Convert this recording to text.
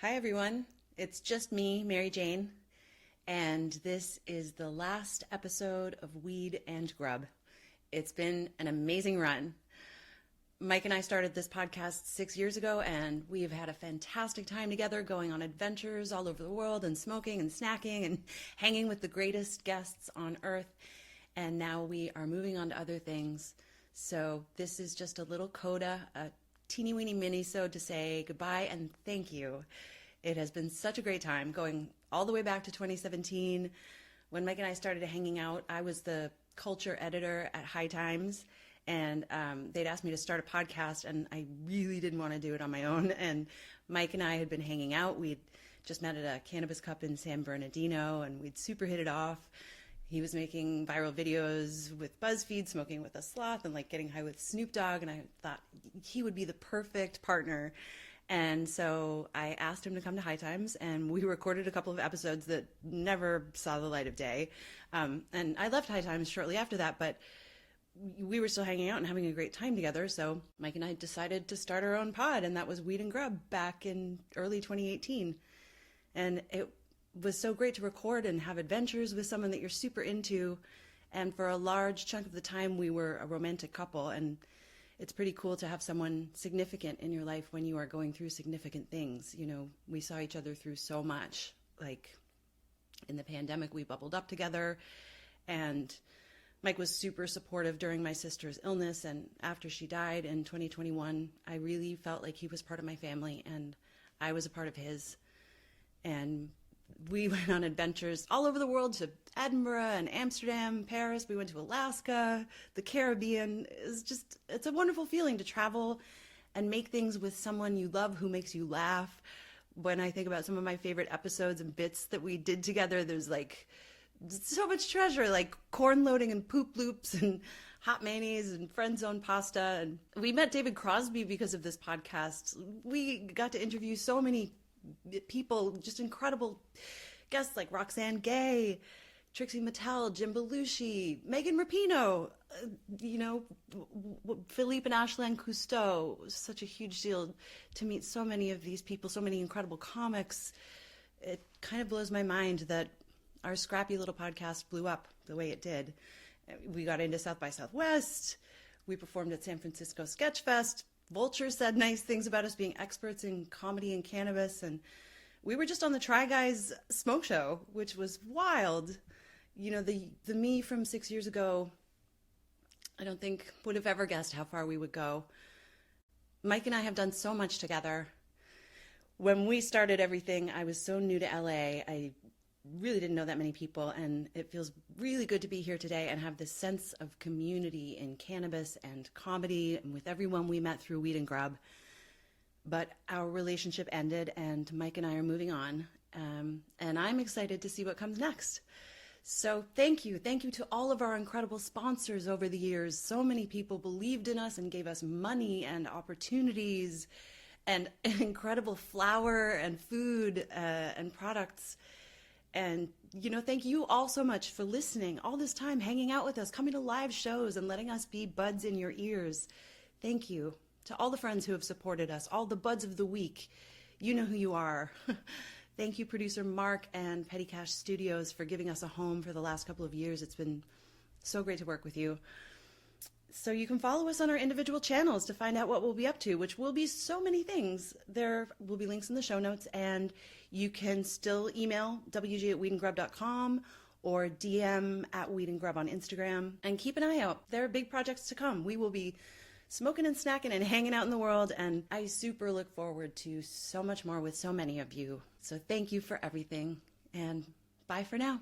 Hi, everyone. It's just me, Mary Jane, and this is the last episode of Weed and Grub. It's been an amazing run. Mike and I started this podcast 6 years ago, and we've had a fantastic time together going on adventures all over the world and smoking and snacking and hanging with the greatest guests on earth. And now we are moving on to other things. So this is just a little coda, a teeny weeny mini-sode to say goodbye and thank you. It has been such a great time going all the way back to 2017. When Mike and I started hanging out, I was the culture editor at High Times, and they'd asked me to start a podcast, and I really didn't want to do it on my own. And Mike and I had been hanging out. We'd just met at a Cannabis Cup in San Bernardino, and we'd super hit it off. He was making viral videos with BuzzFeed, smoking with a sloth, and like getting high with Snoop Dogg, and I thought he would be the perfect partner. And so I asked him to come to High Times, and we recorded a couple of episodes that never saw the light of day. And I left High Times shortly after that, but we were still hanging out and having a great time together. So Mike and I decided to start our own pod, and that was Weed and Grub back in early 2018. And it was so great to record and have adventures with someone that you're super into. And for a large chunk of the time, we were a romantic couple, and it's pretty cool to have someone significant in your life when you are going through significant things. You know, we saw each other through so much. Like in the pandemic, we bubbled up together, and Mike was super supportive during my sister's illness. And after she died in 2021, I really felt like he was part of my family, and I was a part of his. And we went on adventures all over the world to Edinburgh and Amsterdam, Paris. We went to Alaska, the Caribbean. It's a wonderful feeling to travel and make things with someone you love who makes you laugh. When I think about some of my favorite episodes and bits that we did together, there's like so much treasure, like corn loading and poop loops and hot mayonnaise and friend zone pasta. And we met David Crosby because of this podcast. We got to interview so many people, just incredible guests like Roxane Gay, Trixie Mattel, Jim Belushi, Megan Rapinoe, Philippe and Ashland Cousteau. It was such a huge deal to meet so many of these people, so many incredible comics. It kind of blows my mind that our scrappy little podcast blew up the way it did. We got into South by Southwest. We performed at San Francisco Sketch Fest. Vulture said nice things about us being experts in comedy and cannabis, and we were just on the Try Guys smoke show, which was wild. You know, the me from 6 years ago, I don't think would have ever guessed how far we would go. Mike and I have done so much together. When we started everything, I was so new to LA. I really didn't know that many people, and it feels really good to be here today and have this sense of community in cannabis and comedy and with everyone we met through Weed and Grub. But our relationship ended, and Mike and I are moving on, and I'm excited to see what comes next. So thank you to all of our incredible sponsors over the years. So many people believed in us and gave us money and opportunities and incredible flour and food and products. And, thank you all so much for listening all this time, hanging out with us, coming to live shows and letting us be buds in your ears. Thank you to all the friends who have supported us, all the buds of the week. You know who you are. Thank you, producer Mark and Petty Cash Studios, for giving us a home for the last couple of years. It's been so great to work with you. So you can follow us on our individual channels to find out what we'll be up to, which will be so many things. There will be links in the show notes, and you can still email wg@weedandgrub.com or DM @weedandgrub on Instagram. And keep an eye out. There are big projects to come. We will be smoking and snacking and hanging out in the world, and I super look forward to so much more with so many of you. So thank you for everything, and bye for now.